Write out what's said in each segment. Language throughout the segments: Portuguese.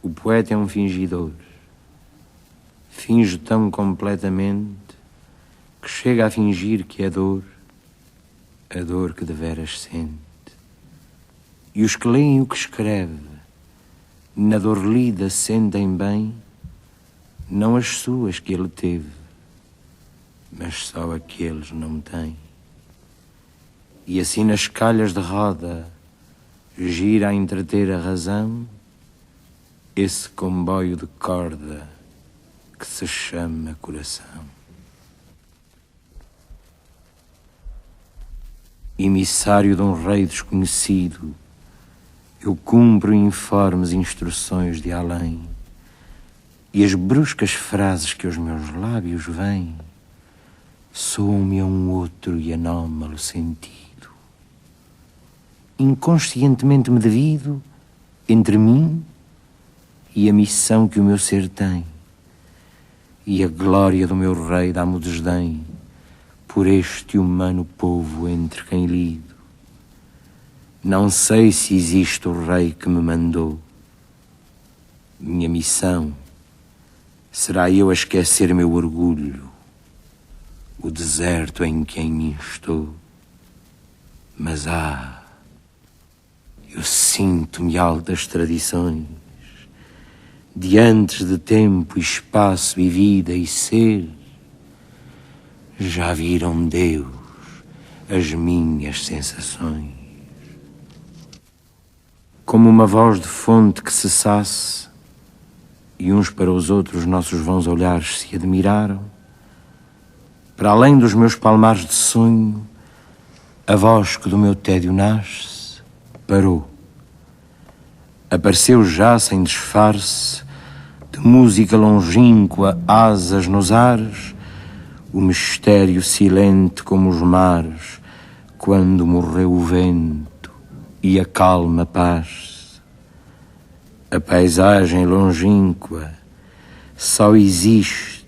O poeta é um fingidor. Finge tão completamente que chega a fingir que é dor, a dor que deveras sente. E os que leem o que escreve, na dor lida sentem bem, não as suas que ele teve, mas só a que eles não têm. E assim nas calhas de roda gira a entreter a razão esse comboio de corda que se chama coração. Emissário de um rei desconhecido, eu cumpro informes instruções de além, e as bruscas frases que aos meus lábios vêm soam-me a um outro e anómalo sentido. Inconscientemente me divido entre mim e a missão que o meu ser tem, e a glória do meu rei dá-me desdém por este humano povo entre quem lido. Não sei se existe o rei que me mandou. Minha missão será eu a esquecer meu orgulho, o deserto em que em mim estou. Mas eu sinto-me altas tradições, de antes de tempo, espaço e vida e ser. Já viram Deus as minhas sensações. Como uma voz de fonte que cessasse, e uns para os outros nossos vãos olhares se admiraram, para além dos meus palmares de sonho, a voz que do meu tédio nasce parou. Apareceu já sem disfarce, de música longínqua, asas nos ares, o mistério silente como os mares, quando morreu o vento e a calma paz. A paisagem longínqua só existe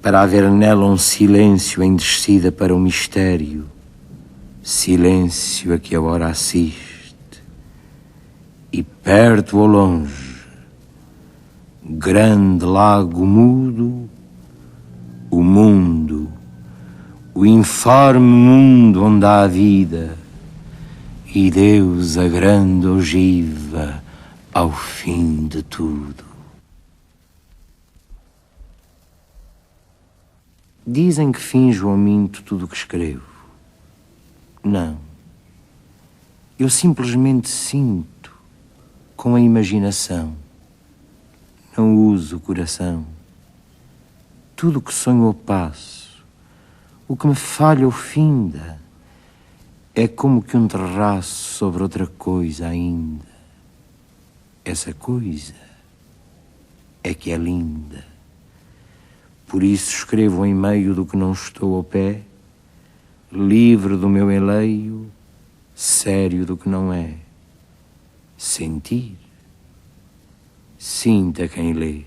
para haver nela um silêncio em descida para o mistério, silêncio a que a hora assiste. E perto ou longe, grande lago mudo, o mundo, o informe mundo onde há vida, e Deus a grande ogiva ao fim de tudo. Dizem que finjo ou minto tudo o que escrevo. Não. Eu simplesmente sinto com a imaginação. Não uso o coração. Tudo o que sonho ou passo, o que me falha ou finda, é como que um terraço sobre outra coisa ainda. Essa coisa é que é linda. Por isso escrevo em meio do que não estou ao pé, livre do meu enleio, sério do que não é. Sentir. Sinta quem lê.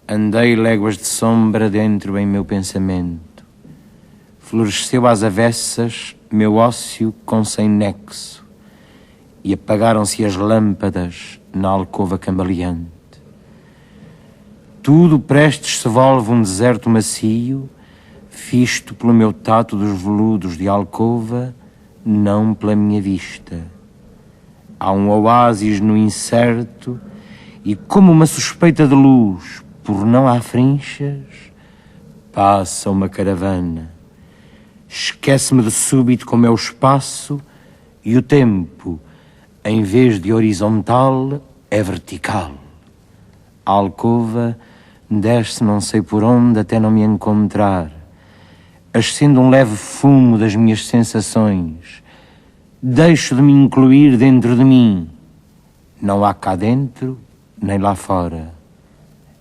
Andei léguas de sombra dentro em meu pensamento. Floresceu às avessas meu ócio com sem nexo, e apagaram-se as lâmpadas na alcova cambaleante. Tudo prestes se volve um deserto macio, fisto pelo meu tato dos veludos de alcova, não pela minha vista. Há um oásis no incerto, e como uma suspeita de luz, por não há frinchas, passa uma caravana. Esquece-me de súbito como é o espaço, e o tempo, em vez de horizontal, é vertical. A alcova desce não sei por onde até não me encontrar, ascendo um leve fumo das minhas sensações. Deixo de me incluir dentro de mim. Não há cá dentro, nem lá fora.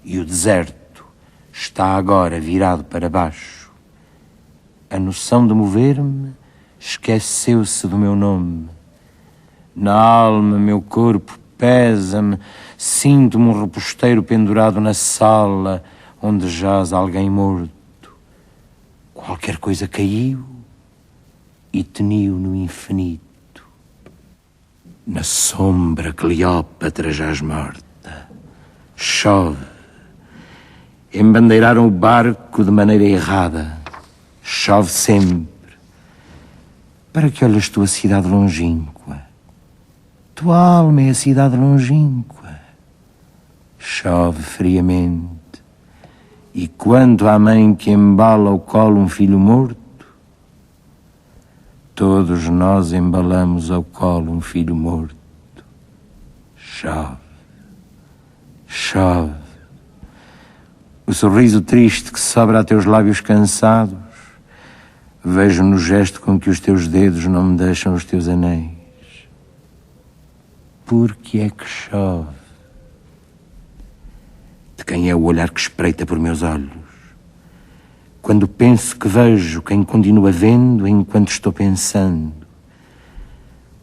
E o deserto está agora virado para baixo. A noção de mover-me esqueceu-se do meu nome. Na alma, meu corpo pesa-me, sinto-me um reposteiro pendurado na sala onde jaz alguém morto. Qualquer coisa caiu e tiniu no infinito. Na sombra Cleópatra jaz morta. Chove. Embandeiraram o barco de maneira errada. Chove sempre. Para que olhas tu a cidade longínqua? Tua alma é a cidade longínqua. Chove friamente. E quanto à mãe que embala ao colo um filho morto, todos nós embalamos ao colo um filho morto. Chove. Chove. O sorriso triste que sobra a teus lábios cansados, vejo no gesto com que os teus dedos não me deixam os teus anéis. Por que é que chove? De quem é o olhar que espreita por meus olhos? Quando penso que vejo quem continua vendo enquanto estou pensando.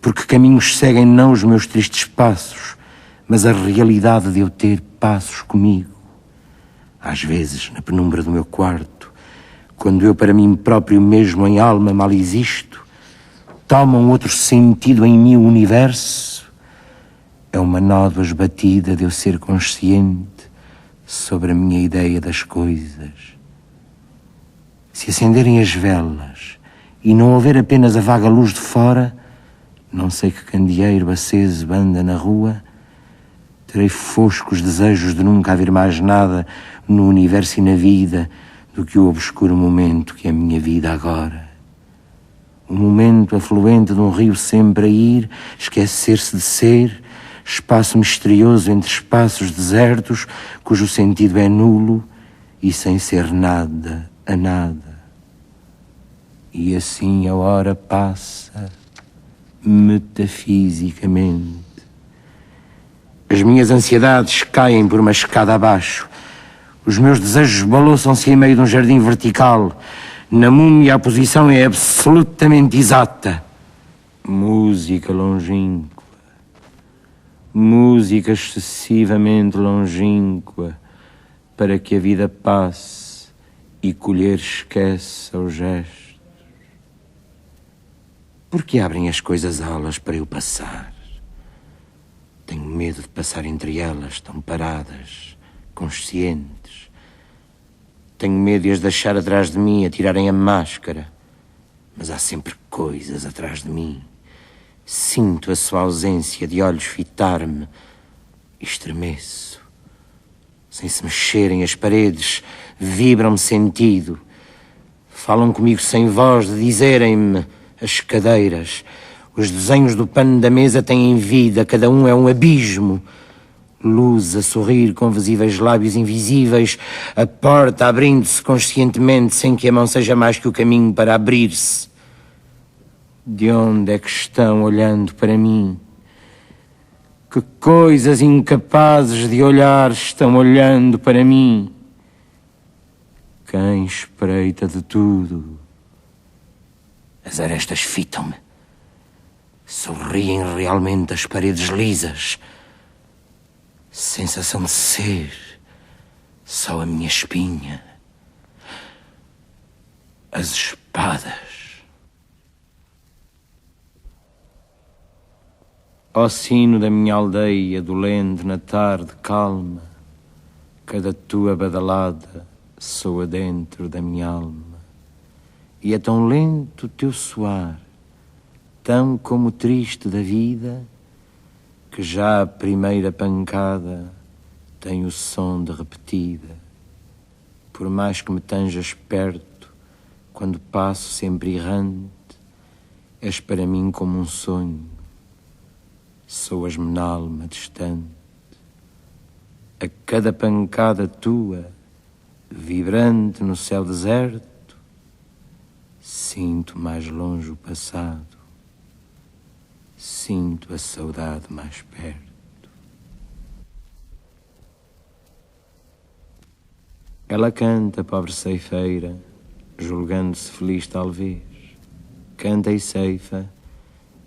Porque caminhos seguem não os meus tristes passos, mas a realidade de eu ter passos comigo. Às vezes, na penumbra do meu quarto, quando eu para mim próprio mesmo em alma mal existo, toma um outro sentido em mim o universo. É uma nódoa esbatida de eu ser consciente sobre a minha ideia das coisas. Se acenderem as velas e não houver apenas a vaga luz de fora, não sei que candeeiro aceso anda na rua, terei foscos desejos de nunca haver mais nada no universo e na vida do que o obscuro momento que é a minha vida agora. Um momento afluente de um rio sempre a ir, esquecer-se de ser, espaço misterioso entre espaços desertos, cujo sentido é nulo e sem ser nada a nada. E assim a hora passa metafisicamente. As minhas ansiedades caem por uma escada abaixo. Os meus desejos balouçam-se em meio de um jardim vertical. Na múmia a posição é absolutamente exata. Música longínqua. Música excessivamente longínqua, para que a vida passe e colher esqueça os gestos. Por que abrem as coisas alas para eu passar? Tenho medo de passar entre elas, tão paradas, conscientes. Tenho medo de as deixar atrás de mim, a tirarem a máscara. Mas há sempre coisas atrás de mim. Sinto a sua ausência de olhos fitar-me. Estremeço. Sem se mexerem as paredes, vibram-me sentido. Falam comigo sem voz, de dizerem-me as cadeiras. Os desenhos do pano da mesa têm vida, cada um é um abismo. Luz a sorrir com visíveis lábios invisíveis, a porta abrindo-se conscientemente sem que a mão seja mais que o caminho para abrir-se. De onde é que estão olhando para mim? Que coisas incapazes de olhar estão olhando para mim? Quem espreita de tudo? As arestas fitam-me. Sorriem realmente as paredes lisas. Sensação de ser só a minha espinha. As espadas. Ó sino da minha aldeia, dolente na tarde calma, cada tua badalada soa dentro da minha alma. E é tão lento o teu soar, tão como o triste da vida, que já a primeira pancada tem o som de repetida. Por mais que me tanjas perto, quando passo sempre errante, és para mim como um sonho, soas-me na alma distante. A cada pancada tua, vibrante no céu deserto, sinto mais longe o passado, sinto a saudade mais perto. Ela canta, pobre ceifeira, julgando-se feliz talvez. Canta e ceifa,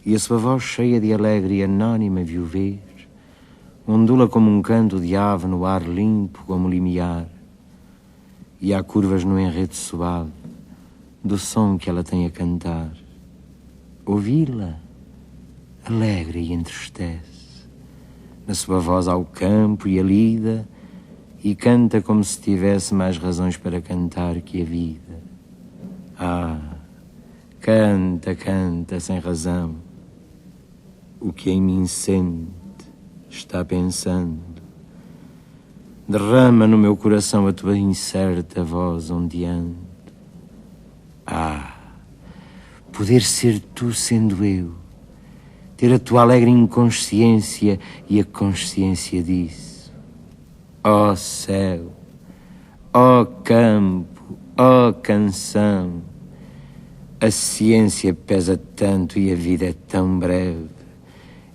e a sua voz cheia de alegre e anónima viuvez ondula como um canto de ave no ar limpo como limiar. E há curvas no enredo suave do som que ela tem a cantar. Ouvi-la alegra e entristece. Na sua voz há o campo e a lida, e canta como se tivesse mais razões para cantar que a vida. Ah, canta, canta sem razão, o que em mim sente, está pensando. Derrama no meu coração a tua incerta voz ondeando. Ah, poder ser tu sendo eu, ter a tua alegre inconsciência e a consciência disso. Ó céu, ó campo, ó canção, a ciência pesa tanto e a vida é tão breve.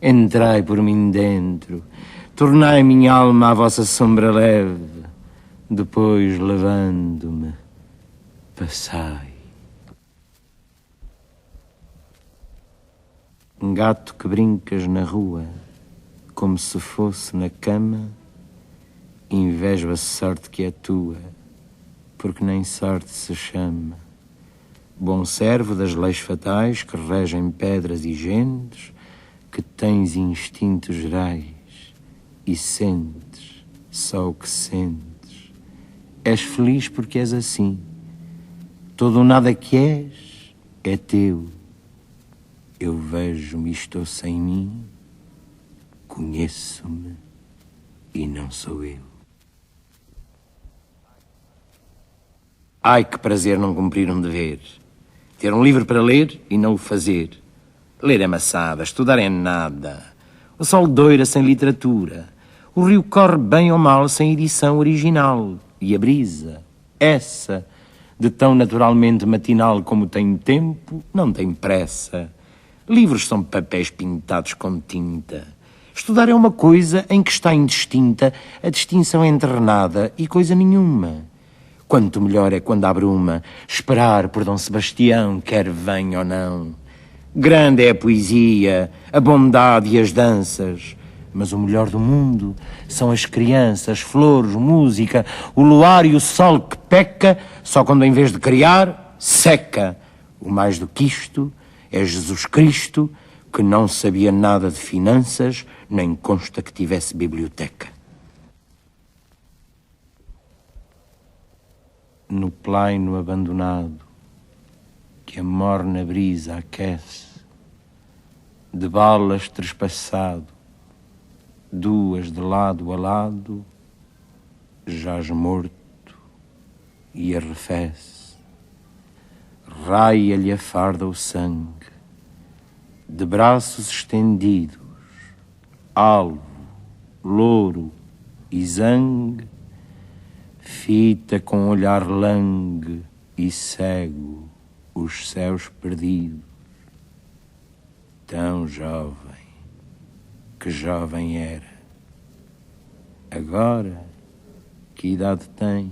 Entrai por mim dentro, tornai minha alma à vossa sombra leve, depois levando-me, passai. Um gato que brincas na rua, como se fosse na cama, invejo a sorte que é tua, porque nem sorte se chama. Bom servo das leis fatais que regem pedras e gentes, que tens instintos gerais e sentes só o que sentes. És feliz porque és assim. Todo o nada que és é teu. Eu vejo-me e estou sem mim, conheço-me e não sou eu. Ai, que prazer não cumprir um dever. Ter um livro para ler e não o fazer. Ler é maçada, estudar é nada. O sol doira sem literatura. O rio corre bem ou mal sem edição original. E a brisa, essa, de tão naturalmente matinal como tem tempo, não tem pressa. Livros são papéis pintados com tinta. Estudar é uma coisa em que está indistinta a distinção entre nada e coisa nenhuma. Quanto melhor é quando há bruma, esperar por Dom Sebastião, quer venha ou não. Grande é a poesia, a bondade e as danças, mas o melhor do mundo são as crianças, flores, música, o luar e o sol que peca só quando em vez de criar, seca. O mais do que isto é Jesus Cristo, que não sabia nada de finanças, nem consta que tivesse biblioteca. No plaino abandonado, que a morna brisa aquece, de balas trespassado, duas de lado a lado, jaz morto e arrefece. Raia-lhe a farda o sangue, de braços estendidos, alvo, louro e zangue, fita com olhar langue e cego os céus perdidos. Tão jovem, que jovem era. Agora, que idade tem?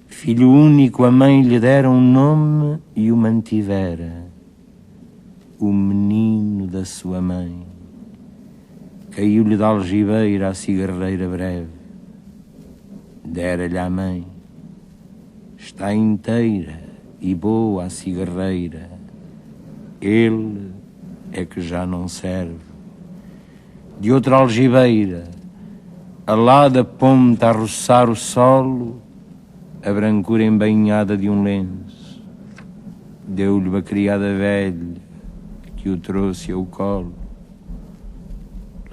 Filho único, a mãe lhe dera um nome e o mantivera. O menino da sua mãe. Caiu-lhe da algibeira a cigarreira breve. Dera-lhe à mãe. Está inteira e boa a cigarreira. Ele é que já não serve. De outra algibeira, alada ponta a roçar o solo, a brancura embainhada de um lenço. Deu-lhe uma criada velha que o trouxe ao colo.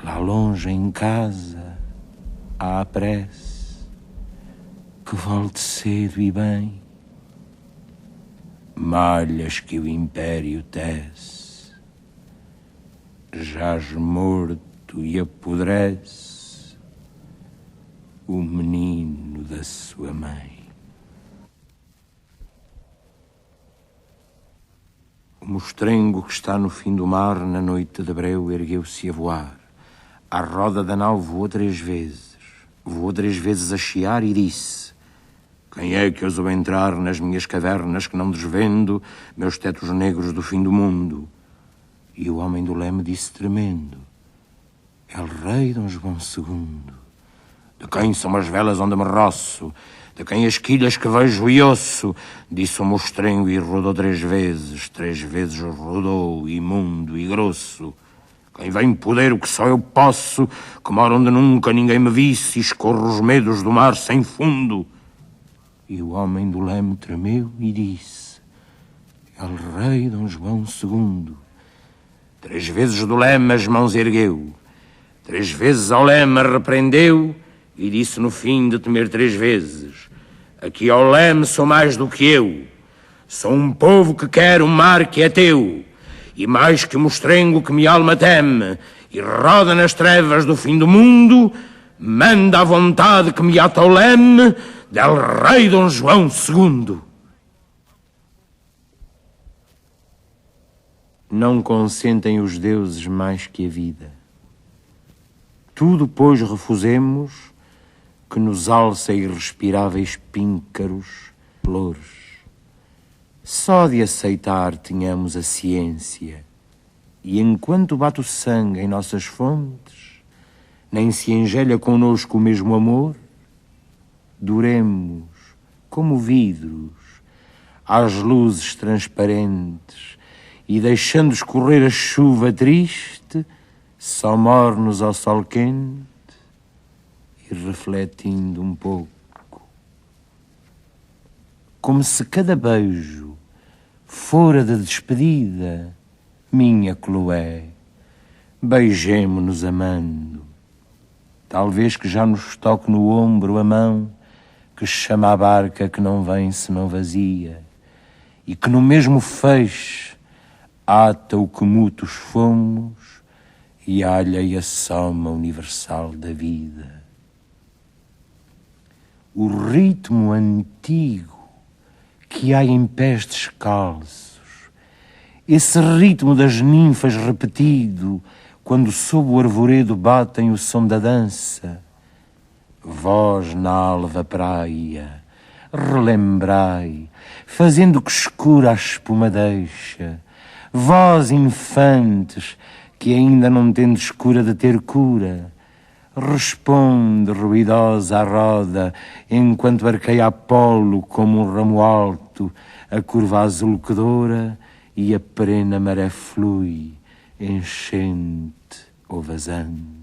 Lá longe em casa há a prece que volte cedo e bem. Malhas que o império tece, jaz morto e apodrece o menino da sua mãe. O mostrengo que está no fim do mar na noite de breu ergueu-se a voar. À roda da nau voou 3 vezes. Voou 3 vezes a chiar e disse: quem é que ousou entrar nas minhas cavernas que não desvendo meus tetos negros do fim do mundo? E o homem do leme disse tremendo: El rei Dom João II, De quem são as velas onde me roço? De quem as quilhas que vejo e ouço? Disse o mostrengo e rodou 3 vezes rodou, imundo e grosso. Quem vem poder o que só eu posso, que moro onde nunca ninguém me visse, e escorro os medos do mar sem fundo. E o homem do leme tremeu e disse: El rei Dom João II. 3 vezes do leme as mãos ergueu, 3 vezes ao leme repreendeu, e disse no fim de temer 3 vezes: aqui ao leme sou mais do que eu. Sou um povo que quer o mar que é teu, e mais que o mostrengo que minha alma teme, e roda nas trevas do fim do mundo, manda a vontade que me ata ao leme del rei Dom João II. Não consentem os deuses mais que a vida. Tudo, pois, refusemos, que nos alça irrespiráveis píncaros, flores. Só de aceitar tenhamos a ciência, e enquanto bate o sangue em nossas fontes, nem se engelha connosco o mesmo amor, duremos, como vidros, às luzes transparentes, e deixando escorrer a chuva triste, só mornos ao sol quente, e refletindo um pouco. Como se cada beijo fora de despedida, minha Chloé, beijemo-nos amando. Talvez que já nos toque no ombro a mão que chama a barca que não vem senão vazia, e que no mesmo feixe ata o que mutos fomos e a alheia soma universal da vida. O ritmo antigo que há em pés descalços, esse ritmo das ninfas repetido, quando sob o arvoredo batem o som da dança. Vós na alva praia, relembrai, fazendo que escura a espuma deixa, vós infantes, que ainda não tendes cura de ter cura, responde ruidosa à roda, enquanto arqueia Apolo como um ramo alto, a curva azul que doura, e a perene maré flui, enchente ou vazante.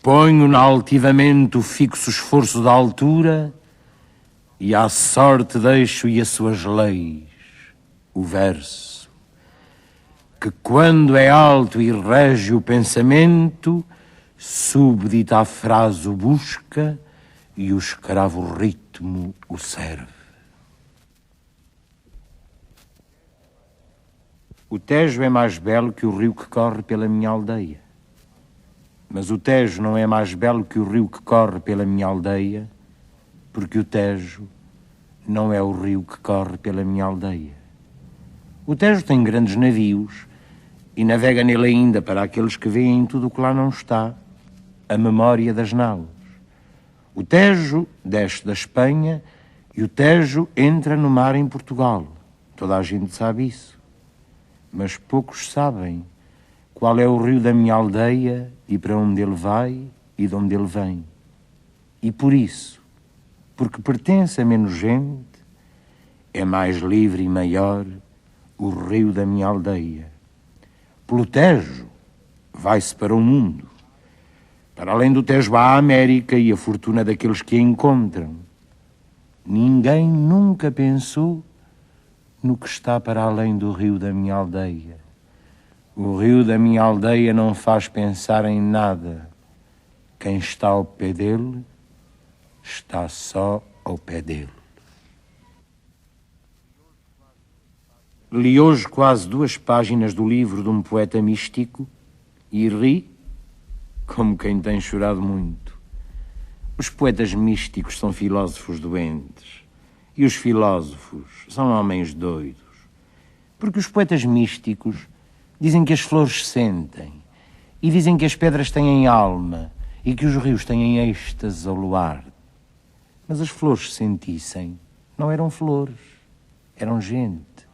Ponho na altivamente o fixo esforço da altura, e à sorte deixo e as suas leis, o verso, que quando é alto e rege o pensamento, súbdita a frase o busca e o escravo ritmo o serve. O Tejo é mais belo que o rio que corre pela minha aldeia. Mas o Tejo não é mais belo que o rio que corre pela minha aldeia, porque o Tejo não é o rio que corre pela minha aldeia. O Tejo tem grandes navios e navega nele ainda para aqueles que veem tudo o que lá não está, a memória das naus. O Tejo desce da Espanha e o Tejo entra no mar em Portugal. Toda a gente sabe isso. Mas poucos sabem qual é o rio da minha aldeia e para onde ele vai e de onde ele vem. E por isso, porque pertence a menos gente, é mais livre e maior o rio da minha aldeia. Pelo Tejo vai-se para o mundo. Para além do Tejo há a América e a fortuna daqueles que a encontram. Ninguém nunca pensou no que está para além do rio da minha aldeia. O rio da minha aldeia não faz pensar em nada. Quem está ao pé dele, está só ao pé dele. Li hoje quase 2 páginas do livro de um poeta místico e ri como quem tem chorado muito. Os poetas místicos são filósofos doentes e os filósofos são homens doidos, porque os poetas místicos dizem que as flores sentem e dizem que as pedras têm alma e que os rios têm êxtase ao luar. Mas as flores sentissem, não eram flores, eram gente.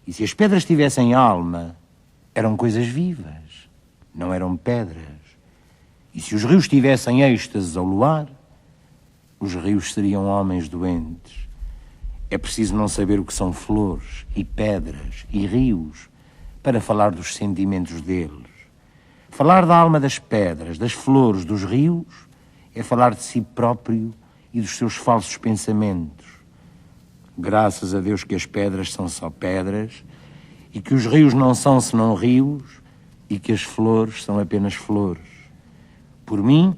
E se as pedras tivessem alma, eram coisas vivas, não eram pedras. E se os rios tivessem êxtases ao luar, os rios seriam homens doentes. É preciso não saber o que são flores e pedras e rios para falar dos sentimentos deles. Falar da alma das pedras, das flores, dos rios, é falar de si próprio e dos seus falsos pensamentos. Graças a Deus que as pedras são só pedras e que os rios não são senão rios e que as flores são apenas flores. Por mim,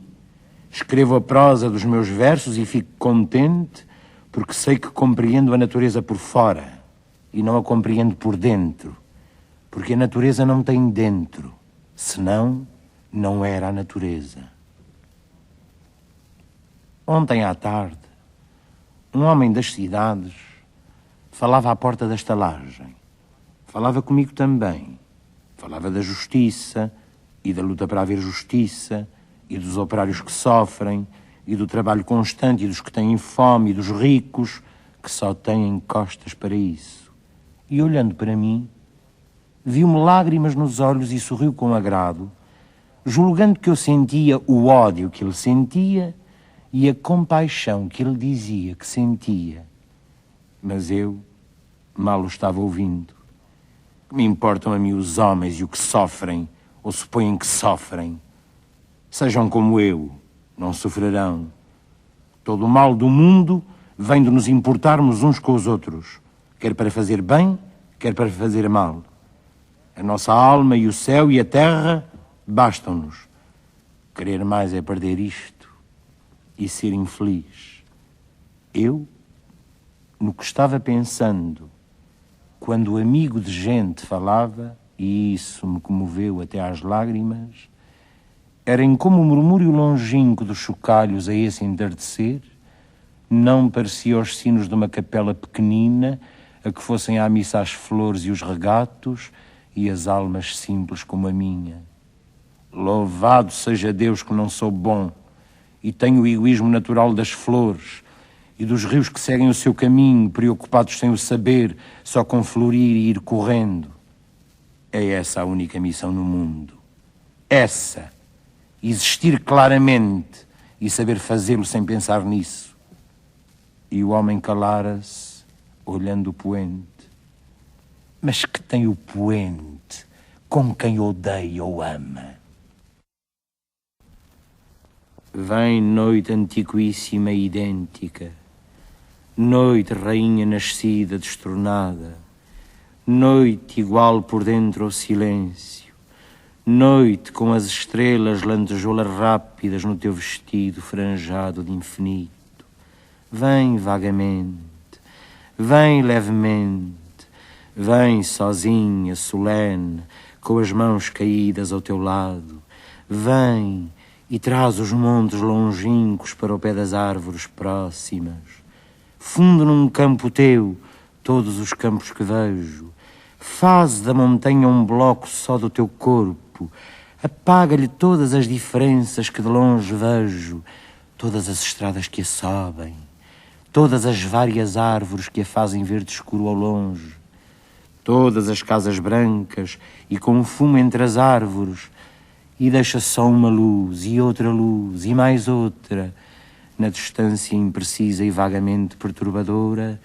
escrevo a prosa dos meus versos e fico contente porque sei que compreendo a natureza por fora e não a compreendo por dentro, porque a natureza não tem dentro, senão não era a natureza. Ontem à tarde, um homem das cidades falava à porta da estalagem. Falava comigo também. Falava da justiça e da luta para haver justiça e dos operários que sofrem e do trabalho constante e dos que têm fome e dos ricos que só têm costas para isso. E olhando para mim, viu-me lágrimas nos olhos e sorriu com agrado, julgando que eu sentia o ódio que ele sentia e a compaixão que ele dizia que sentia. Mas eu mal o estava ouvindo. Que me importam a mim os homens e o que sofrem ou supõem que sofrem? Sejam como eu, não sofrerão. Todo o mal do mundo vem de nos importarmos uns com os outros, quer para fazer bem, quer para fazer mal. A nossa alma e o céu e a terra bastam-nos. Querer mais é perder isto e ser infeliz. Eu, no que estava pensando, quando o amigo de gente falava, e isso me comoveu até às lágrimas, era em como o murmúrio longínquo dos chocalhos a esse entardecer não parecia os sinos de uma capela pequenina a que fossem à missa as flores e os regatos e as almas simples como a minha. Louvado seja Deus que não sou bom e tenho o egoísmo natural das flores e dos rios que seguem o seu caminho, preocupados sem o saber, só com florir e ir correndo. É essa a única missão no mundo. Essa. Existir claramente e saber fazê-lo sem pensar nisso. E o homem calara-se, olhando o poente. Mas que tem o poente com quem odeia ou ama? Vem noite antiquíssima e idêntica, noite rainha nascida, destronada, noite igual por dentro ao silêncio, noite com as estrelas lantejoulas rápidas no teu vestido franjado de infinito. Vem vagamente, vem levemente, vem sozinha, solene, com as mãos caídas ao teu lado. Vem e traz os montes longínquos para o pé das árvores próximas. Funde num campo teu todos os campos que vejo. Faze da montanha um bloco só do teu corpo. Apaga-lhe todas as diferenças que de longe vejo, todas as estradas que a sobem, todas as várias árvores que a fazem verde escuro ao longe, todas as casas brancas e com fumo entre as árvores, e deixa só uma luz e mais outra, na distância imprecisa e vagamente perturbadora,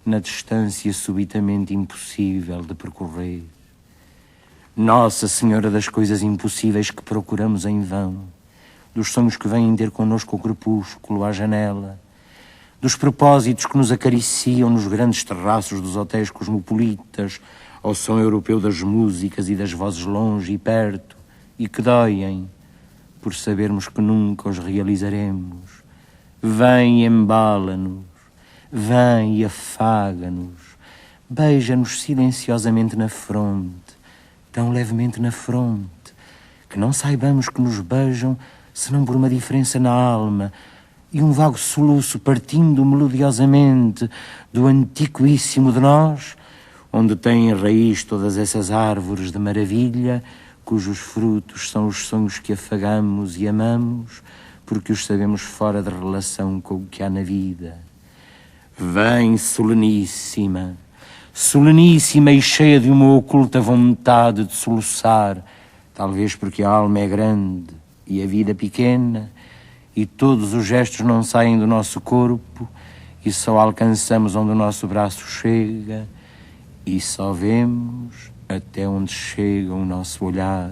na distância subitamente impossível de percorrer. Nossa Senhora das coisas impossíveis que procuramos em vão, dos sonhos que vêm ter connosco ao crepúsculo, à janela, dos propósitos que nos acariciam nos grandes terraços dos hotéis cosmopolitas, ao som europeu das músicas e das vozes longe e perto, e que doem, por sabermos que nunca os realizaremos. Vem e embala-nos, vem e afaga-nos, beija-nos silenciosamente na fronte, tão levemente na fronte, que não saibamos que nos beijam senão por uma diferença na alma e um vago soluço partindo melodiosamente do antiquíssimo de nós, onde têm raiz todas essas árvores de maravilha, cujos frutos são os sonhos que afagamos e amamos, porque os sabemos fora de relação com o que há na vida. Vem, soleníssima, soleníssima e cheia de uma oculta vontade de soluçar, talvez porque a alma é grande e a vida pequena, e todos os gestos não saem do nosso corpo, e só alcançamos onde o nosso braço chega, e só vemos até onde chega o nosso olhar.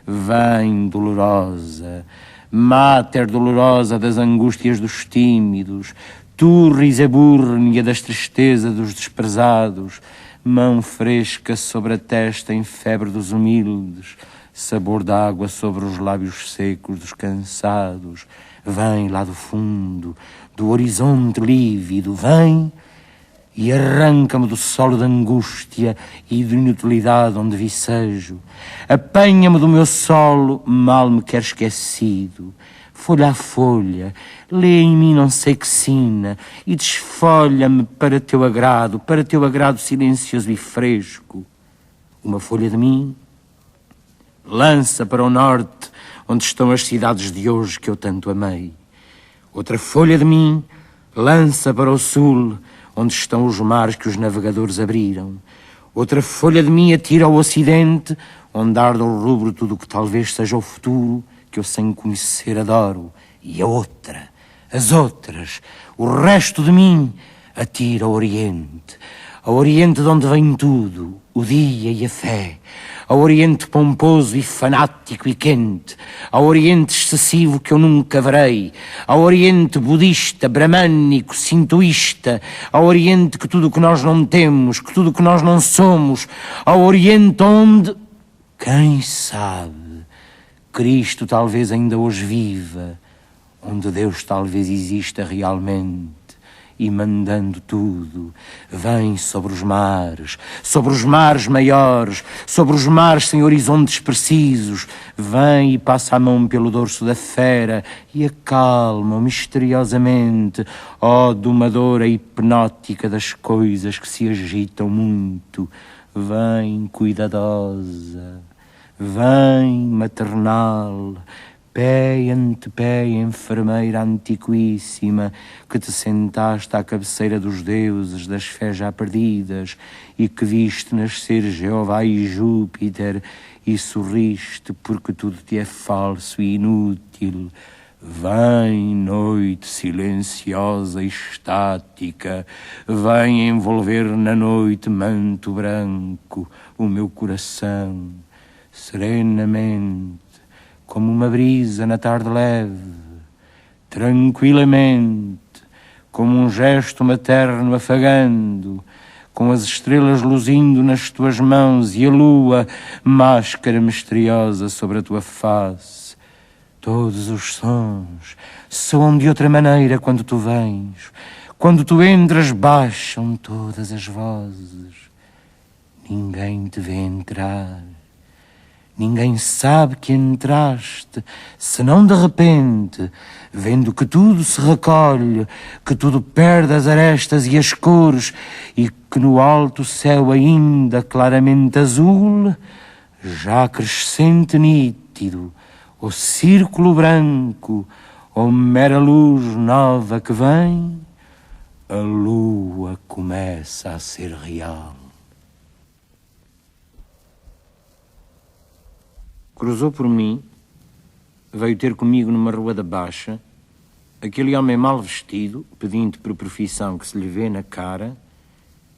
Vem, dolorosa, máter dolorosa das angústias dos tímidos, tu, risebúrnia das tristezas dos desprezados, mão fresca sobre a testa em febre dos humildes, sabor d'água sobre os lábios secos dos cansados. Vem lá do fundo, do horizonte lívido, vem e arranca-me do solo de angústia e de inutilidade onde vicejo. Apanha-me do meu solo, mal me quer esquecido. Folha a folha, lê em mim não sei que sina, e desfolha-me para teu agrado silencioso e fresco. Uma folha de mim lança para o norte, onde estão as cidades de hoje que eu tanto amei. Outra folha de mim lança para o sul, onde estão os mares que os navegadores abriram. Outra folha de mim atira ao ocidente, onde arde o rubro tudo o que talvez seja o futuro, que eu sem conhecer adoro. E a outra, as outras, o resto de mim atira ao oriente de onde vem tudo, o dia e a fé, ao oriente pomposo e fanático e quente, ao oriente excessivo que eu nunca verei, ao oriente budista, bramânico, sintoísta, ao oriente que tudo o que nós não temos, que tudo o que nós não somos, ao oriente onde, quem sabe, Cristo talvez ainda hoje viva, onde Deus talvez exista realmente, e mandando tudo, vem sobre os mares maiores, sobre os mares sem horizontes precisos, vem e passa a mão pelo dorso da fera e acalma misteriosamente, ó domadora hipnótica das coisas que se agitam muito, vem cuidadosa, vem maternal, pé ante pé, enfermeira antiquíssima, que te sentaste à cabeceira dos deuses das fés já perdidas e que viste nascer Jeová e Júpiter e sorriste porque tudo te é falso e inútil. Vem, noite silenciosa e estática, vem envolver na noite manto branco o meu coração, serenamente, como uma brisa na tarde leve, tranquilamente, como um gesto materno afagando, com as estrelas luzindo nas tuas mãos e a lua, máscara misteriosa sobre a tua face. Todos os sons soam de outra maneira quando tu vens. Quando tu entras, baixam todas as vozes. Ninguém te vê entrar. Ninguém sabe que entraste, senão de repente, vendo que tudo se recolhe, que tudo perde as arestas e as cores, e que no alto céu ainda claramente azul, já crescente nítido, o círculo branco, ou mera luz nova que vem, a lua começa a ser real. Cruzou por mim, veio ter comigo numa rua da Baixa, aquele homem mal vestido, pedinte por profissão que se lhe vê na cara,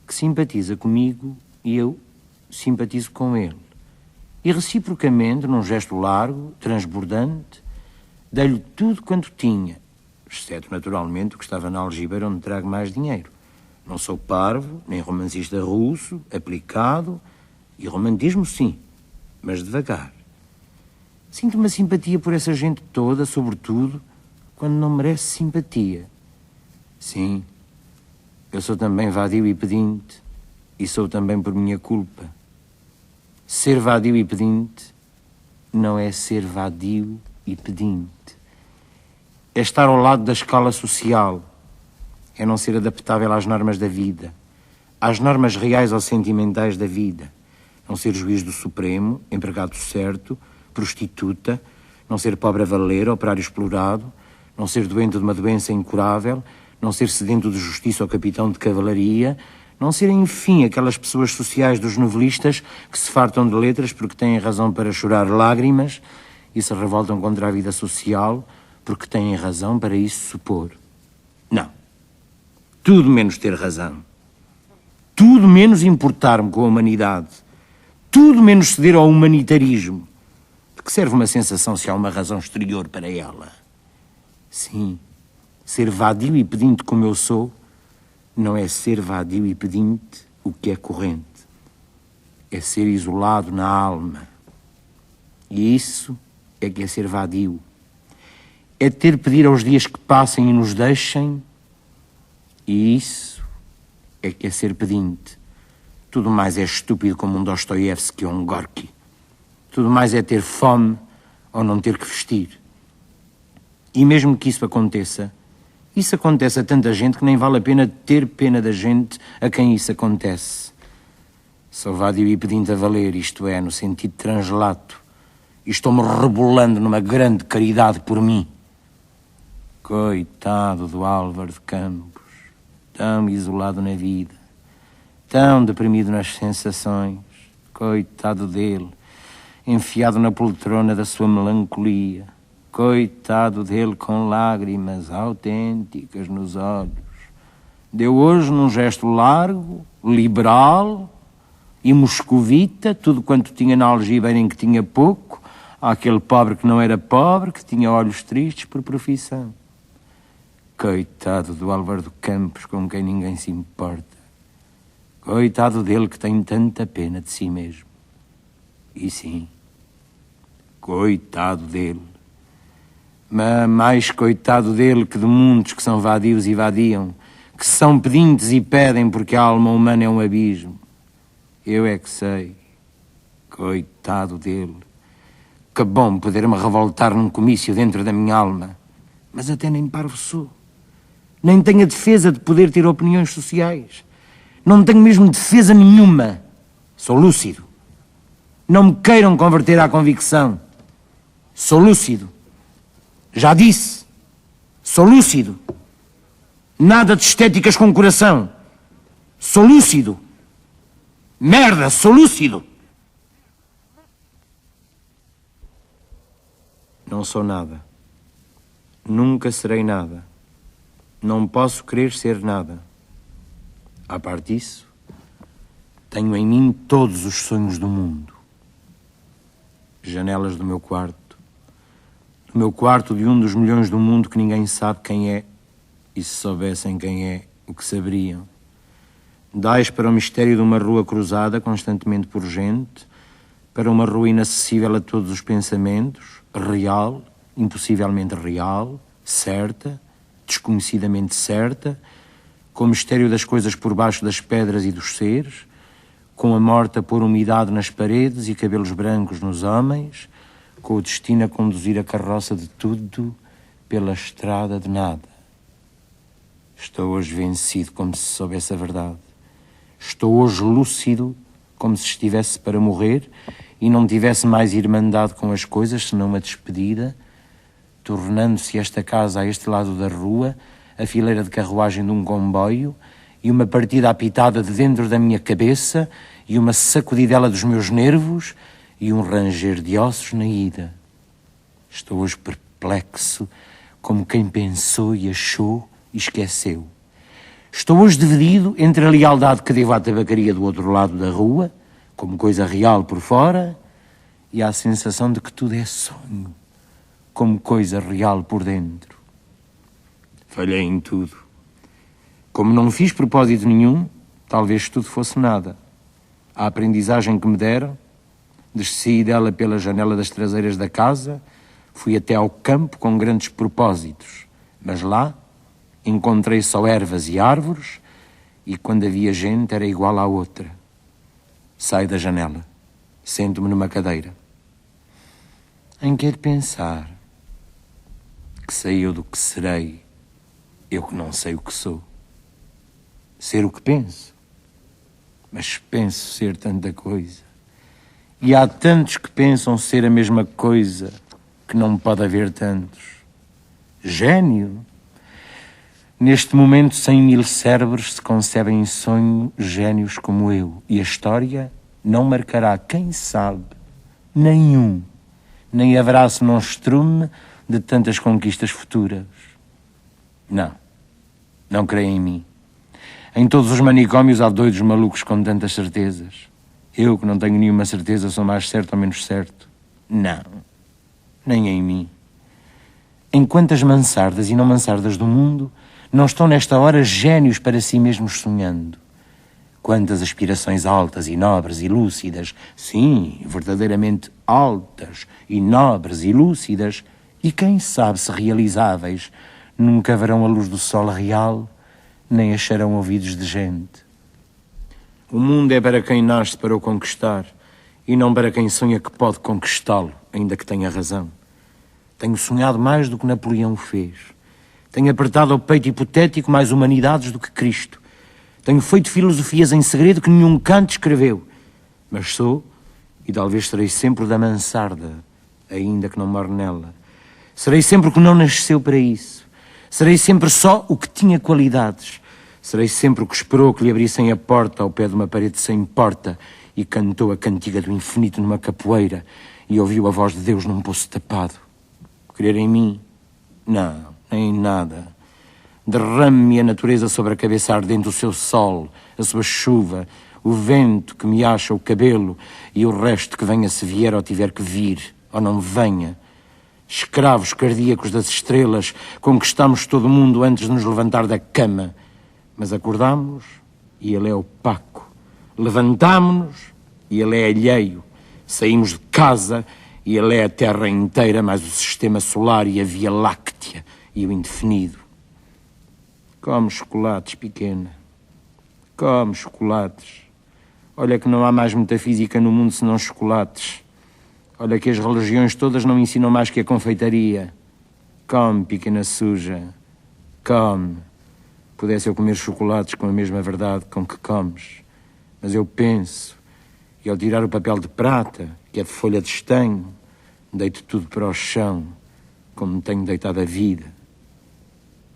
que simpatiza comigo e eu simpatizo com ele. E reciprocamente, num gesto largo, transbordante, dei-lhe tudo quanto tinha, exceto naturalmente o que estava na algibeira onde trago mais dinheiro. Não sou parvo, nem romancista russo, aplicado, e romantismo sim, mas devagar. Sinto uma simpatia por essa gente toda, sobretudo, quando não merece simpatia. Sim, eu sou também vadio e pedinte, e sou também por minha culpa. Ser vadio e pedinte não é ser vadio e pedinte. É estar ao lado da escala social, é não ser adaptável às normas da vida, às normas reais ou sentimentais da vida, não ser juiz do Supremo, empregado certo, prostituta, não ser pobre a valer, operário explorado, não ser doente de uma doença incurável, não ser sedento de justiça ou capitão de cavalaria, não ser, enfim, aquelas pessoas sociais dos novelistas que se fartam de letras porque têm razão para chorar lágrimas e se revoltam contra a vida social porque têm razão para isso supor. Não. Tudo menos ter razão. Tudo menos importar-me com a humanidade. Tudo menos ceder ao humanitarismo. De que serve uma sensação se há uma razão exterior para ela? Sim, ser vadio e pedinte como eu sou não é ser vadio e pedinte o que é corrente. É ser isolado na alma. E isso é que é ser vadio. É ter de pedir aos dias que passem e nos deixem. E isso é que é ser pedinte. Tudo mais é estúpido como um Dostoiévski ou um Gorky. Tudo mais é ter fome ou não ter que vestir. E mesmo que isso acontece a tanta gente que nem vale a pena ter pena da gente a quem isso acontece. Sou vadio e pedinte a valer, isto é, no sentido translato, e estou-me rebolando numa grande caridade por mim. Coitado do Álvaro de Campos, tão isolado na vida, tão deprimido nas sensações, coitado dele, enfiado na poltrona da sua melancolia, coitado dele com lágrimas autênticas nos olhos. Deu hoje num gesto largo, liberal e moscovita tudo quanto tinha na algibeira em que tinha pouco, àquele pobre que não era pobre, que tinha olhos tristes por profissão. Coitado do Álvaro de Campos, com quem ninguém se importa. Coitado dele que tem tanta pena de si mesmo. E sim, coitado dele. Mas mais coitado dele que de muitos que são vadios e vadiam, que são pedintes e pedem porque a alma humana é um abismo. Eu é que sei. Coitado dele. Que bom poder-me revoltar num comício dentro da minha alma. Mas até nem parvo sou. Nem tenho a defesa de poder ter opiniões sociais. Não tenho mesmo defesa nenhuma. Sou lúcido. Não me queiram converter à convicção. Sou lúcido. Já disse. Sou lúcido. Nada de estéticas com coração. Sou lúcido. Merda, sou lúcido. Não sou nada. Nunca serei nada. Não posso querer ser nada. À parte disso, tenho em mim todos os sonhos do mundo. Janelas do meu quarto. Do meu quarto de um dos milhões do mundo que ninguém sabe quem é. E se soubessem quem é, o que saberiam. Dais para o mistério de uma rua cruzada constantemente por gente, para uma rua inacessível a todos os pensamentos, real, impossivelmente real, certa, desconhecidamente certa, com o mistério das coisas por baixo das pedras e dos seres, com a morte a pôr umidade nas paredes e cabelos brancos nos homens, com o destino a conduzir a carroça de tudo pela estrada de nada. Estou hoje vencido como se soubesse a verdade. Estou hoje lúcido como se estivesse para morrer e não tivesse mais irmandade com as coisas senão uma despedida, tornando-se esta casa a este lado da rua a fileira de carruagem de um comboio e uma partida apitada de dentro da minha cabeça e uma sacudidela dos meus nervos e um ranger de ossos na ida. Estou hoje perplexo como quem pensou e achou e esqueceu. Estou hoje dividido entre a lealdade que devo à tabacaria do outro lado da rua, como coisa real por fora, e a sensação de que tudo é sonho, como coisa real por dentro. Falhei em tudo. Como não fiz propósito nenhum, talvez tudo fosse nada. A aprendizagem que me deram, desci dela pela janela das traseiras da casa, fui até ao campo com grandes propósitos, mas lá encontrei só ervas e árvores, e quando havia gente era igual à outra. Saio da janela, sento-me numa cadeira. Em que é de pensar que sei eu do que serei, eu que não sei o que sou. Ser o que penso, mas penso ser tanta coisa. E há tantos que pensam ser a mesma coisa, que não pode haver tantos. Gênio? Neste momento, 100.000 cérebros se concebem em sonho gênios como eu, e a história não marcará, quem sabe, nenhum, nem haverá senão estrume de tantas conquistas futuras. Não creio em mim. Em todos os manicômios há doidos malucos com tantas certezas. Eu, que não tenho nenhuma certeza, sou mais certo ou menos certo. Não, nem em mim. Em quantas mansardas e não mansardas do mundo não estão nesta hora gênios para si mesmos sonhando? Quantas aspirações altas e nobres e lúcidas, sim, verdadeiramente altas e nobres e lúcidas, e quem sabe se realizáveis, nunca verão a luz do sol real, nem acharão ouvidos de gente. O mundo é para quem nasce para o conquistar, e não para quem sonha que pode conquistá-lo, ainda que tenha razão. Tenho sonhado mais do que Napoleão o fez. Tenho apertado ao peito hipotético mais humanidades do que Cristo. Tenho feito filosofias em segredo que nenhum Kant escreveu. Mas sou, e talvez serei sempre da mansarda, ainda que não more nela. Serei sempre o que não nasceu para isso. Serei sempre só o que tinha qualidades. Serei sempre o que esperou que lhe abrissem a porta ao pé de uma parede sem porta e cantou a cantiga do infinito numa capoeira e ouviu a voz de Deus num poço tapado. Crer em mim? Não, nem em nada. Derrame-me a natureza sobre a cabeça ardente o seu sol, a sua chuva, o vento que me acha o cabelo e o resto que venha se vier ou tiver que vir, ou não venha. Escravos cardíacos das estrelas, conquistamos todo o mundo antes de nos levantar da cama. Mas acordamos e ele é opaco. Levantámo-nos e ele é alheio. Saímos de casa e ele é a Terra inteira, mais o Sistema Solar e a Via Láctea e o indefinido. Come chocolates, pequena. Come chocolates. Olha que não há mais metafísica no mundo senão chocolates. Olha que as religiões todas não ensinam mais que a confeitaria. Come, pequena suja. Come. Pudesse eu comer chocolates com a mesma verdade com que comes. Mas eu penso, e ao tirar o papel de prata, que é de folha de estanho, deito tudo para o chão, como me tenho deitado a vida.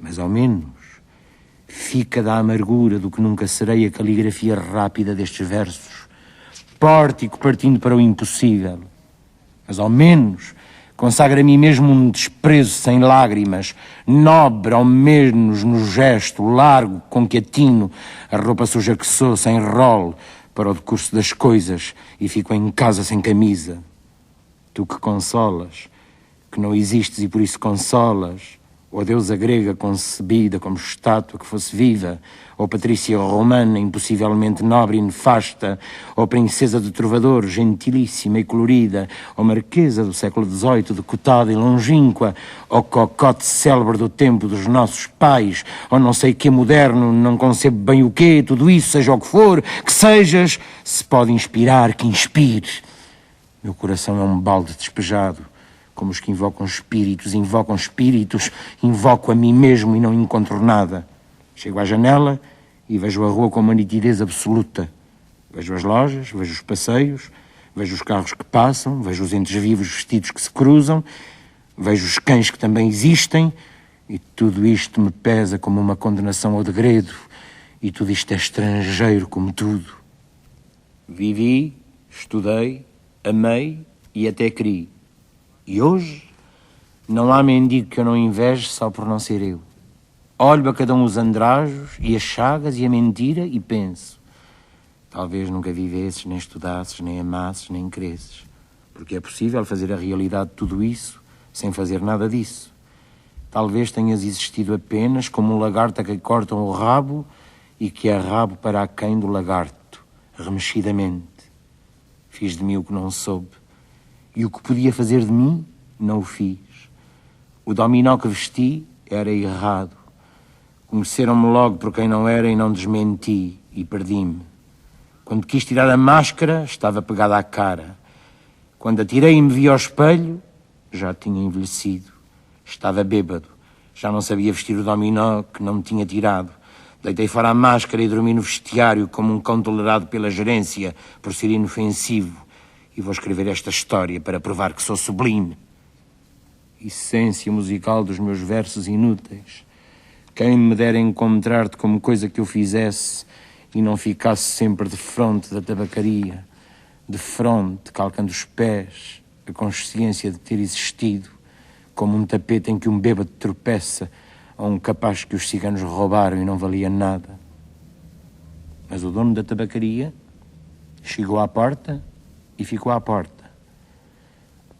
Mas ao menos fica da amargura do que nunca serei a caligrafia rápida destes versos, pórtico partindo para o impossível. Mas ao menos consagra a mim mesmo um desprezo sem lágrimas, nobre ao menos no gesto largo com que atino a roupa suja que sou, sem rolo, para o decurso das coisas e fico em casa sem camisa. Tu que consolas, que não existes e por isso consolas, ou a deusa grega concebida como estátua que fosse viva, ou patrícia romana impossivelmente nobre e nefasta, ou princesa de trovador gentilíssima e colorida, ou marquesa do século XVIII decotada e longínqua, ou cocote célebre do tempo dos nossos pais, ou não sei que moderno, não concebo bem o quê, tudo isso, seja o que for, que sejas, se pode inspirar, que inspire. Meu coração é um balde despejado, como os que invocam espíritos, invoco a mim mesmo e não encontro nada. Chego à janela e vejo a rua com uma nitidez absoluta. Vejo as lojas, vejo os passeios, vejo os carros que passam, vejo os entes vivos vestidos que se cruzam, vejo os cães que também existem, e tudo isto me pesa como uma condenação ao degredo, e tudo isto é estrangeiro como tudo. Vivi, estudei, amei e até criei. E hoje não há mendigo que eu não inveje só por não ser eu. Olho a cada um os andrajos e as chagas e a mentira e penso: talvez nunca vivesses, nem estudasses, nem amasses, nem cresces, porque é possível fazer a realidade de tudo isso sem fazer nada disso. Talvez tenhas existido apenas como um lagarto a quem cortam o rabo e que é rabo para aquém do lagarto, remexidamente. Fiz de mim o que não soube. E o que podia fazer de mim, não o fiz. O dominó que vesti era errado. Conheceram-me logo por quem não era e não desmenti, e perdi-me. Quando quis tirar a máscara, estava pegada à cara. Quando a tirei e me vi ao espelho, já tinha envelhecido. Estava bêbado. Já não sabia vestir o dominó que não me tinha tirado. Deitei fora a máscara e dormi no vestiário como um cão tolerado pela gerência por ser inofensivo. E vou escrever esta história para provar que sou sublime. Essência musical dos meus versos inúteis. Quem me dera encontrar-te como coisa que eu fizesse e não ficasse sempre de fronte da tabacaria, de fronte, calcando os pés, a consciência de ter existido, como um tapete em que um bêbado tropeça a um capaz que os ciganos roubaram e não valia nada. Mas o dono da tabacaria chegou à porta e ficou à porta.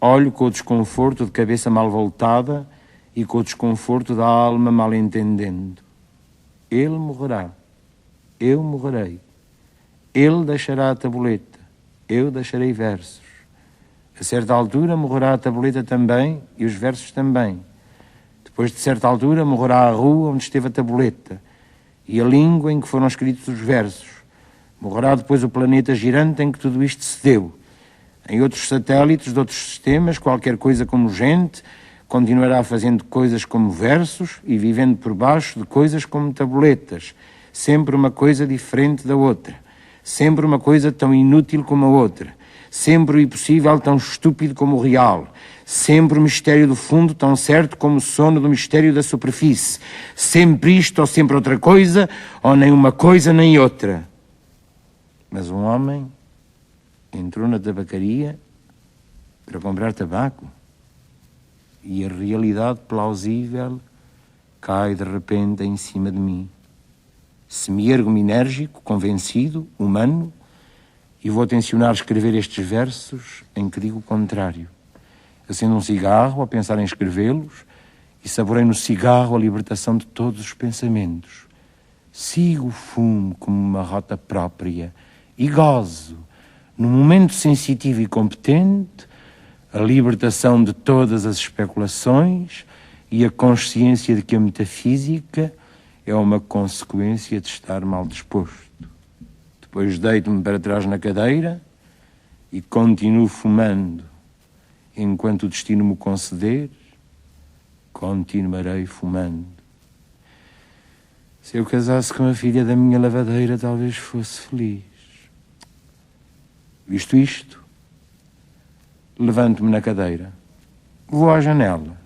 Olho com o desconforto de cabeça mal voltada e com o desconforto da alma mal entendendo. Ele morrerá, eu morrerei. Ele deixará a tabuleta, eu deixarei versos. A certa altura morrerá a tabuleta também e os versos também. Depois de certa altura morrerá a rua onde esteve a tabuleta e a língua em que foram escritos os versos. Morrerá depois o planeta girante em que tudo isto se deu. Em outros satélites de outros sistemas, qualquer coisa como gente continuará fazendo coisas como versos e vivendo por baixo de coisas como tabuletas. Sempre uma coisa diferente da outra. Sempre uma coisa tão inútil como a outra. Sempre o impossível tão estúpido como o real. Sempre o mistério do fundo tão certo como o sono do mistério da superfície. Sempre isto ou sempre outra coisa, ou nem uma coisa nem outra. Mas um homem entrou na tabacaria para comprar tabaco e a realidade plausível cai de repente em cima de mim. Se me ergo-me enérgico, convencido, humano, e vou tencionar escrever estes versos em que digo o contrário. Acendo um cigarro a pensar em escrevê-los e saborei no cigarro a libertação de todos os pensamentos. Sigo o fumo como uma rota própria e gozo, num momento sensitivo e competente, a libertação de todas as especulações e a consciência de que a metafísica é uma consequência de estar mal disposto. Depois deito-me para trás na cadeira e continuo fumando. Enquanto o destino me conceder, continuarei fumando. Se eu casasse com a filha da minha lavadeira, talvez fosse feliz. Visto isto, levanto-me na cadeira. Vou à janela.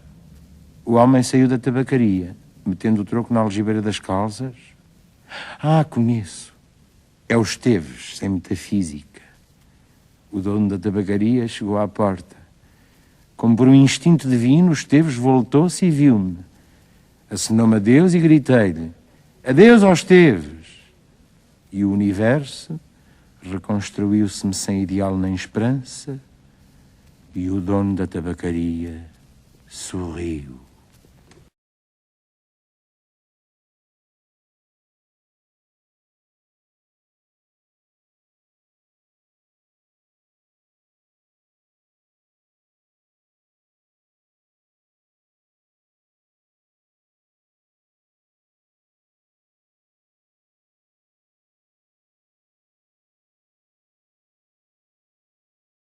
O homem saiu da tabacaria, metendo o troco na algibeira das calças. Ah, conheço. É o Esteves, sem metafísica. O dono da tabacaria chegou à porta. Como por um instinto divino, o Esteves voltou-se e viu-me. Acenou-me adeus e gritei-lhe: adeus ao Esteves! E o universo reconstruiu-se-me sem ideal nem esperança, e o dono da tabacaria sorriu.